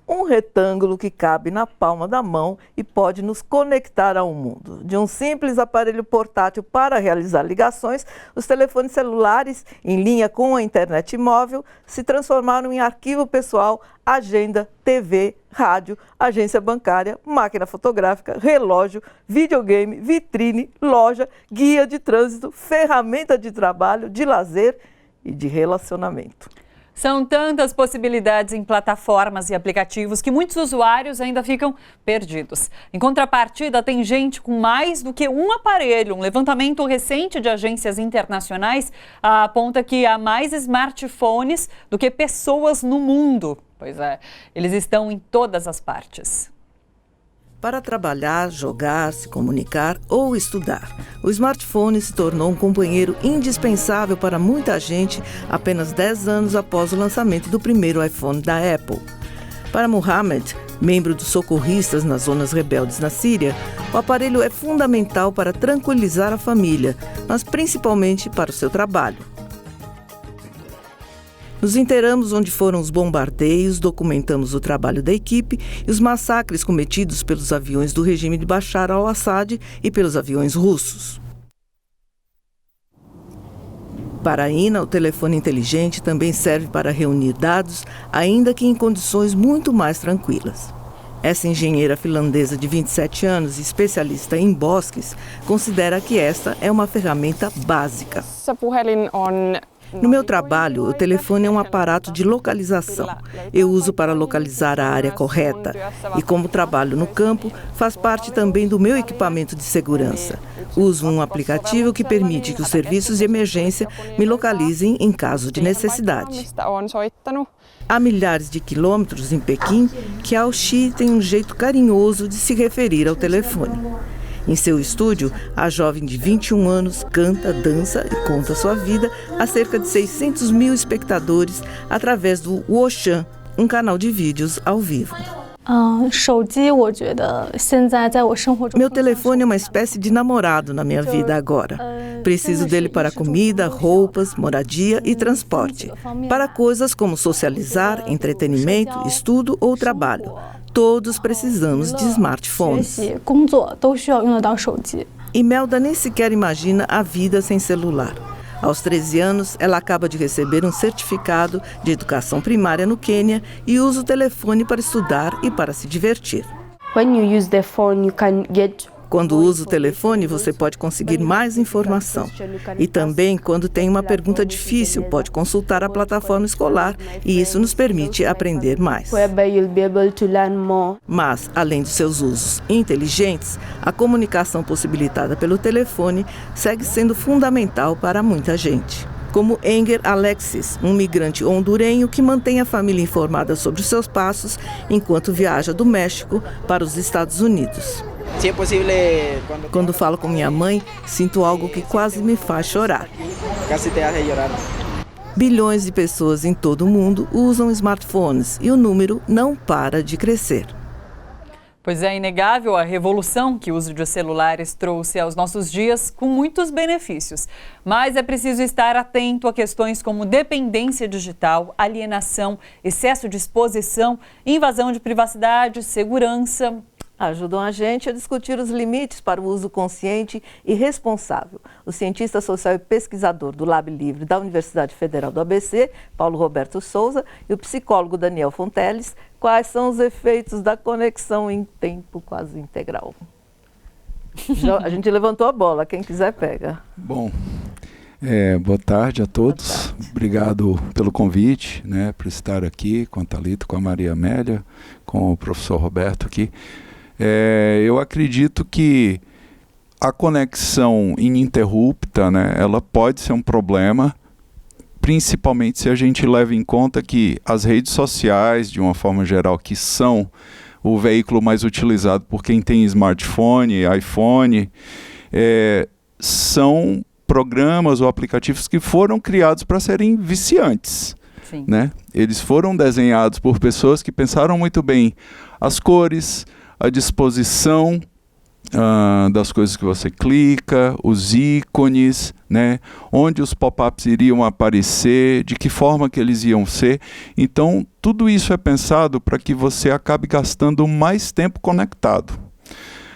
um retângulo que cabe na palma da mão e pode nos conectar ao mundo. De um simples aparelho portátil para realizar ligações, os telefones celulares, em linha com a internet móvel, se transformaram em arquivo pessoal, agenda, TV, rádio, agência bancária, máquina fotográfica, relógio, videogame, vitrine, loja, guia de trânsito, ferramenta de trabalho, de lazer e de relacionamento. São tantas possibilidades em plataformas e aplicativos que muitos usuários ainda ficam perdidos. Em contrapartida, tem gente com mais do que um aparelho. Um levantamento recente de agências internacionais aponta que há mais smartphones do que pessoas no mundo. Pois é, eles estão em todas as partes. Para trabalhar, jogar, se comunicar ou estudar, o smartphone se tornou um companheiro indispensável para muita gente apenas 10 anos após o lançamento do primeiro iPhone da Apple. Para Mohamed, membro dos socorristas nas zonas rebeldes na Síria, o aparelho é fundamental para tranquilizar a família, mas principalmente para o seu trabalho. Nos inteiramos onde foram os bombardeios, documentamos o trabalho da equipe e os massacres cometidos pelos aviões do regime de Bashar al-Assad e pelos aviões russos. Para a Ina, o telefone inteligente também serve para reunir dados, ainda que em condições muito mais tranquilas. Essa engenheira finlandesa de 27 anos e especialista em bosques considera que esta é uma ferramenta básica. No meu trabalho, o telefone é um aparato de localização. Eu uso para localizar a área correta. E como trabalho no campo, faz parte também do meu equipamento de segurança. Uso um aplicativo que permite que os serviços de emergência me localizem em caso de necessidade. Há milhares de quilômetros em Pequim que Ao Shi tem um jeito carinhoso de se referir ao telefone. Em seu estúdio, a jovem de 21 anos canta, dança e conta sua vida a cerca de 600 mil espectadores através do Woshan, um canal de vídeos ao vivo. Meu telefone é uma espécie de namorado na minha vida agora. Preciso dele para comida, roupas, moradia e transporte. Para coisas como socializar, entretenimento, estudo ou trabalho. Todos precisamos de smartphones. Imelda nem sequer imagina a vida sem celular. Aos 13 anos, ela acaba de receber um certificado de educação primária no Quênia e usa o telefone para estudar e para se divertir. Quando usa o telefone, você pode conseguir mais informação. E também, quando tem uma pergunta difícil, pode consultar a plataforma escolar e isso nos permite aprender mais. Mas, além dos seus usos inteligentes, a comunicação possibilitada pelo telefone segue sendo fundamental para muita gente. Como Enger Alexis, um migrante hondurenho que mantém a família informada sobre os seus passos enquanto viaja do México para os Estados Unidos. Quando falo com minha mãe, sinto algo que quase me faz chorar. Bilhões de pessoas em todo o mundo usam smartphones e o número não para de crescer. Pois é inegável a revolução que o uso de celulares trouxe aos nossos dias, com muitos benefícios. Mas é preciso estar atento a questões como dependência digital, alienação, excesso de exposição, invasão de privacidade, segurança. Ajudam a gente a discutir os limites para o uso consciente e responsável. O cientista social e pesquisador do Lab Livre da Universidade Federal do ABC, Paulo Roberto Souza, e o psicólogo Daniel Fonteles, quais são os efeitos da conexão em tempo quase integral. A gente levantou a bola, quem quiser pega. Bom, boa tarde a todos. Obrigado pelo convite, por estar aqui com a Thalita, com a Maria Amélia, com o professor Roberto aqui. Eu acredito que a conexão ininterrupta, ela pode ser um problema, principalmente se a gente leva em conta que as redes sociais, de uma forma geral, que são o veículo mais utilizado por quem tem smartphone, iPhone, são programas ou aplicativos que foram criados para serem viciantes. Sim. Eles foram desenhados por pessoas que pensaram muito bem as cores, a disposição, das coisas que você clica, os ícones, né? Onde os pop-ups iriam aparecer, de que forma que eles iam ser. Então, tudo isso é pensado para que você acabe gastando mais tempo conectado.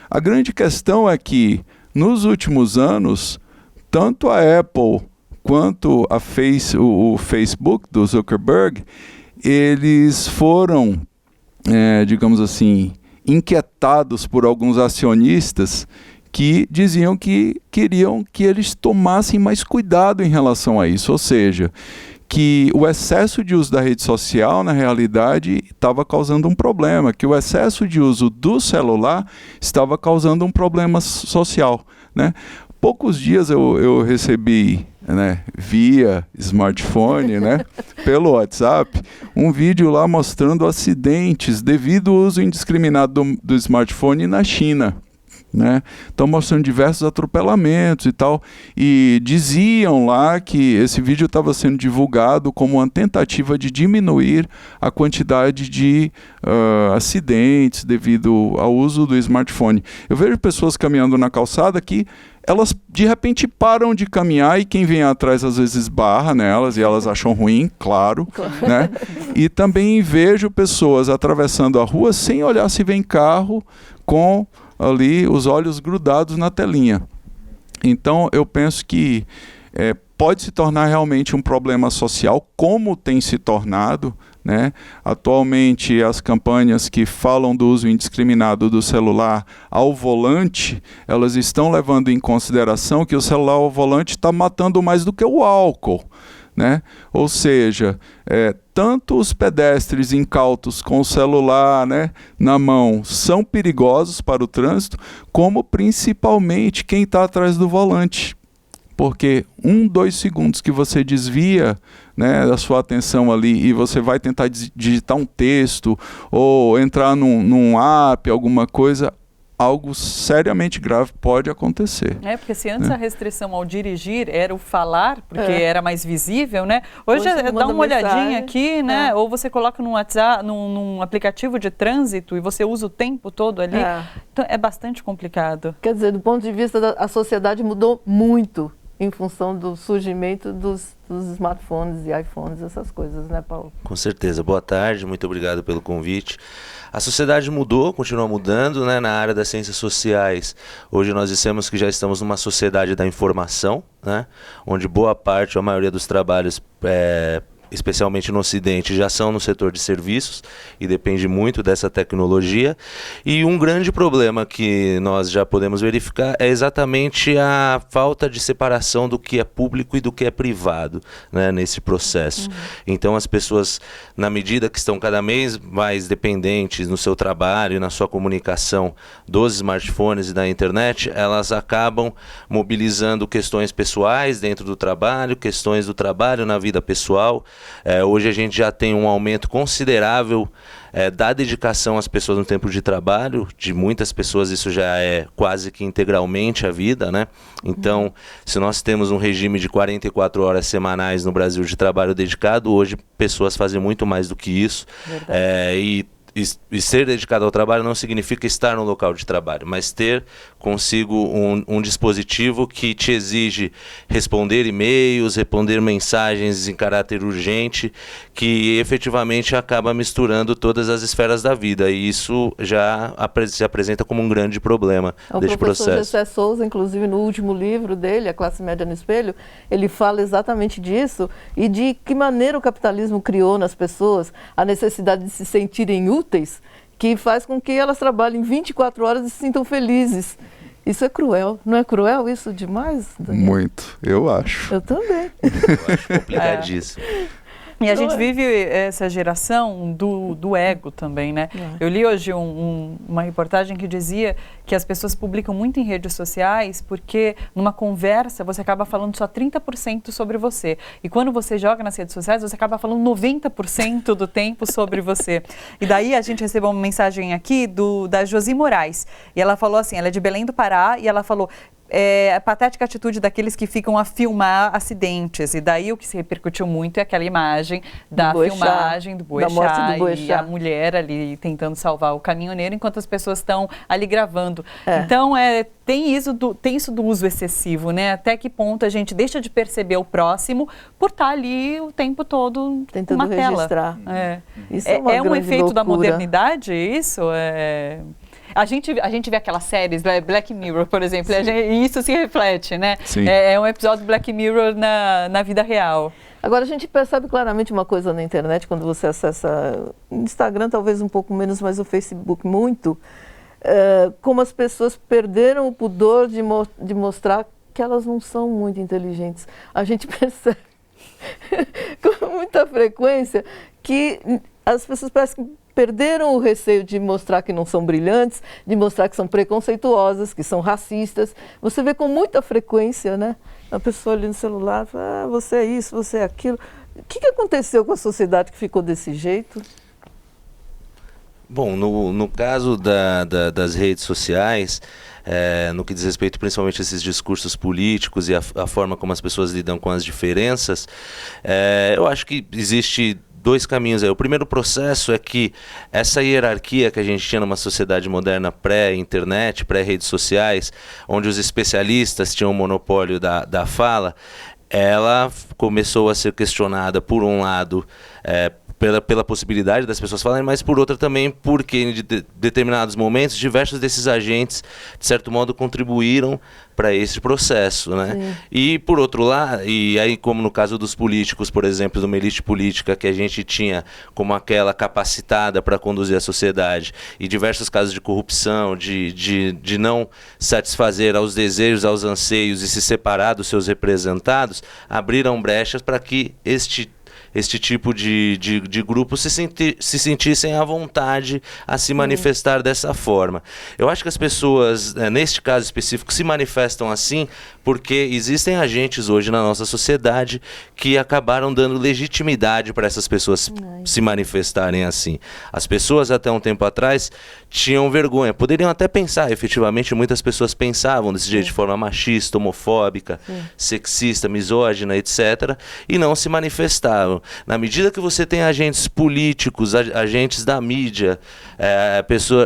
A grande questão é que, nos últimos anos, tanto a Apple quanto o Facebook do Zuckerberg, eles foram, digamos assim, inquietados por alguns acionistas que diziam que queriam que eles tomassem mais cuidado em relação a isso, ou seja, que o excesso de uso da rede social, na realidade, estava causando um problema, que o excesso de uso do celular estava causando um problema social, né? Poucos dias eu recebi, né, via smartphone, né, pelo WhatsApp, um vídeo lá mostrando acidentes devido ao uso indiscriminado do smartphone na China. Né? Estão mostrando diversos atropelamentos e tal, e diziam lá que esse vídeo estava sendo divulgado como uma tentativa de diminuir a quantidade de acidentes devido ao uso do smartphone. Eu vejo pessoas caminhando na calçada que elas de repente param de caminhar e quem vem atrás às vezes barra nelas e elas acham ruim, claro, né? E também vejo pessoas atravessando a rua sem olhar se vem carro, com ali os olhos grudados na telinha. Então eu penso que pode se tornar realmente um problema social, como tem se tornado, né? Atualmente as campanhas que falam do uso indiscriminado do celular ao volante, elas estão levando em consideração que o celular ao volante está matando mais do que o álcool, né? Ou seja, tanto os pedestres incautos com o celular, né, na mão são perigosos para o trânsito, como principalmente quem está atrás do volante. Porque 2 segundos que você desvia, né, da sua atenção ali e você vai tentar digitar um texto ou entrar num app, alguma coisa, algo seriamente grave pode acontecer. Porque se antes a restrição ao dirigir era o falar, porque era mais visível, né? Hoje dá uma olhadinha aqui, né? Ou você coloca num WhatsApp, num aplicativo de trânsito e você usa o tempo todo ali. Então é bastante complicado. Quer dizer, do ponto de vista da sociedade mudou muito em função do surgimento dos smartphones e iPhones, essas coisas, né, Paulo? Com certeza. Boa tarde, muito obrigado pelo convite. A sociedade mudou, continua mudando, né? Na área das ciências sociais, hoje nós dissemos que já estamos numa sociedade da informação, né? Onde boa parte, a maioria dos trabalhos, especialmente no Ocidente, já são no setor de serviços e depende muito dessa tecnologia. E um grande problema que nós já podemos verificar é exatamente a falta de separação do que é público e do que é privado, né, nesse processo. Então as pessoas, na medida que estão cada vez mais dependentes no seu trabalho e na sua comunicação dos smartphones e da internet, elas acabam mobilizando questões pessoais dentro do trabalho, questões do trabalho na vida pessoal. Hoje a gente já tem um aumento considerável da dedicação às pessoas no tempo de trabalho. De muitas pessoas isso já é quase que integralmente a vida, né? Então, se nós temos um regime de 44 horas semanais no Brasil de trabalho dedicado, hoje pessoas fazem muito mais do que isso. E ser dedicado ao trabalho não significa estar no local de trabalho, mas ter consigo um dispositivo que te exige responder e-mails, responder mensagens em caráter urgente, que efetivamente acaba misturando todas as esferas da vida, e isso já se apresenta como um grande problema deste processo. O professor Gessé Souza, inclusive no último livro dele, A Classe Média no Espelho, ele fala exatamente disso e de que maneira o capitalismo criou nas pessoas a necessidade de se sentirem úteis, que faz com que elas trabalhem 24 horas e se sintam felizes. Isso é cruel. Não é cruel isso demais, Daniel? Muito, eu acho. Eu também. Eu acho complicadíssimo. E a gente vive essa geração do ego também, né? Eu li hoje uma reportagem que dizia que as pessoas publicam muito em redes sociais porque numa conversa você acaba falando só 30% sobre você. E quando você joga nas redes sociais, você acaba falando 90% do tempo sobre você. E daí a gente recebeu uma mensagem aqui da Josi Moraes. E ela falou assim, ela é de Belém do Pará, e ela falou: a patética atitude daqueles que ficam a filmar acidentes. E daí o que se repercutiu muito é aquela imagem da filmagem do Boechat e a mulher ali tentando salvar o caminhoneiro enquanto as pessoas estão ali gravando. Então, tem isso do uso excessivo, né? Até que ponto a gente deixa de perceber o próximo por estar ali o tempo todo tentando com uma registrar. tela. Isso é um efeito loucura da modernidade, isso? A gente vê aquelas séries, Black Mirror, por exemplo, e isso se reflete, né? É um episódio do Black Mirror na vida real. Agora, a gente percebe claramente uma coisa na internet, quando você acessa o Instagram, talvez um pouco menos, mas o Facebook muito, como as pessoas perderam o pudor de mostrar que elas não são muito inteligentes. A gente percebe com muita frequência que as pessoas parecem que perderam o receio de mostrar que não são brilhantes, de mostrar que são preconceituosas, que são racistas. Você vê com muita frequência, né? A pessoa ali no celular fala, você é isso, você é aquilo. O que aconteceu com a sociedade que ficou desse jeito? Bom, no caso das redes sociais, no que diz respeito principalmente a esses discursos políticos e a forma como as pessoas lidam com as diferenças, eu acho que existe dois caminhos aí. O primeiro processo é que essa hierarquia que a gente tinha numa sociedade moderna pré-internet, pré-redes sociais, onde os especialistas tinham o monopólio da fala, ela começou a ser questionada, por um lado, pela possibilidade das pessoas falarem, mas por outra também porque em determinados momentos diversos desses agentes, de certo modo, contribuíram para esse processo, né? Sim. E por outro lado, e aí como no caso dos políticos, por exemplo, de uma elite política que a gente tinha como aquela capacitada para conduzir a sociedade, e diversos casos de corrupção, de não satisfazer aos desejos, aos anseios e se separar dos seus representados, abriram brechas para que este tipo de grupo se sentissem à vontade a se manifestar dessa forma. Eu acho que as pessoas, neste caso específico, se manifestam assim porque existem agentes hoje na nossa sociedade que acabaram dando legitimidade para essas pessoas se manifestarem assim. As pessoas até um tempo atrás tinham vergonha, poderiam até pensar, efetivamente muitas pessoas pensavam desse jeito de forma machista, homofóbica, sexista, misógina, etc., e não se manifestavam. Na medida que você tem agentes políticos, agentes da mídia,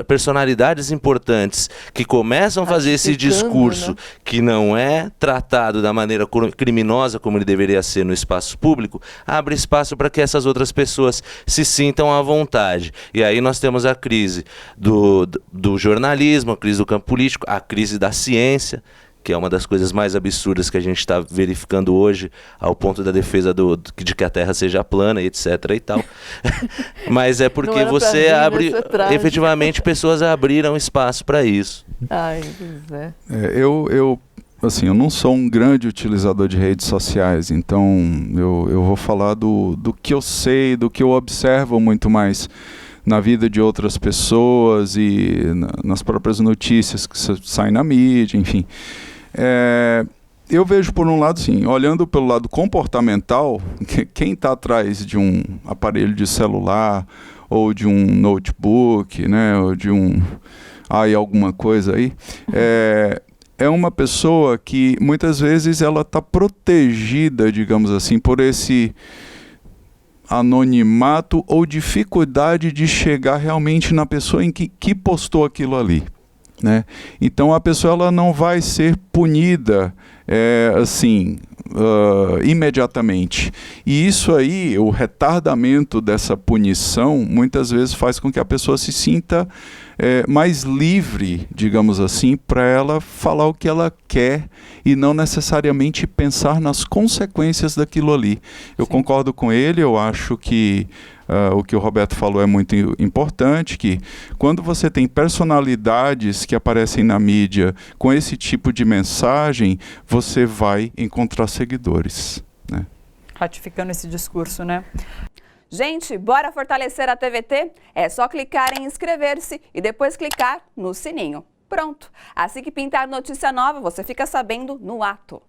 personalidades importantes que começam a fazer esse discurso, né, que não é tratado da maneira criminosa como ele deveria ser no espaço público, abre espaço para que essas outras pessoas se sintam à vontade. E aí nós temos a crise do jornalismo, a crise do campo político, a crise da ciência, que é uma das coisas mais absurdas que a gente está verificando hoje, ao ponto da defesa de que a Terra seja plana, etc. e tal. Mas é porque você abre, efetivamente, pessoas abriram espaço para isso. Ai, pois é. Eu não sou um grande utilizador de redes sociais, então eu vou falar do que eu sei, do que eu observo muito mais na vida de outras pessoas e nas próprias notícias que saem na mídia, enfim. Eu vejo, por um lado, sim, olhando pelo lado comportamental, quem está atrás de um aparelho de celular ou de um notebook, né, ou de alguma coisa aí, é uma pessoa que muitas vezes ela está protegida, digamos assim, por esse anonimato ou dificuldade de chegar realmente na pessoa em que postou aquilo ali, né? Então a pessoa ela não vai ser punida imediatamente. E isso aí, o retardamento dessa punição, muitas vezes faz com que a pessoa se sinta mais livre, digamos assim, para ela falar o que ela quer e não necessariamente pensar nas consequências daquilo ali. Eu concordo com ele, eu acho que o que o Roberto falou é muito importante, que quando você tem personalidades que aparecem na mídia com esse tipo de mensagem, você vai encontrar seguidores, né? Ratificando esse discurso, né? Gente, bora fortalecer a TVT? É só clicar em inscrever-se e depois clicar no sininho. Pronto! Assim que pintar notícia nova, você fica sabendo no ato.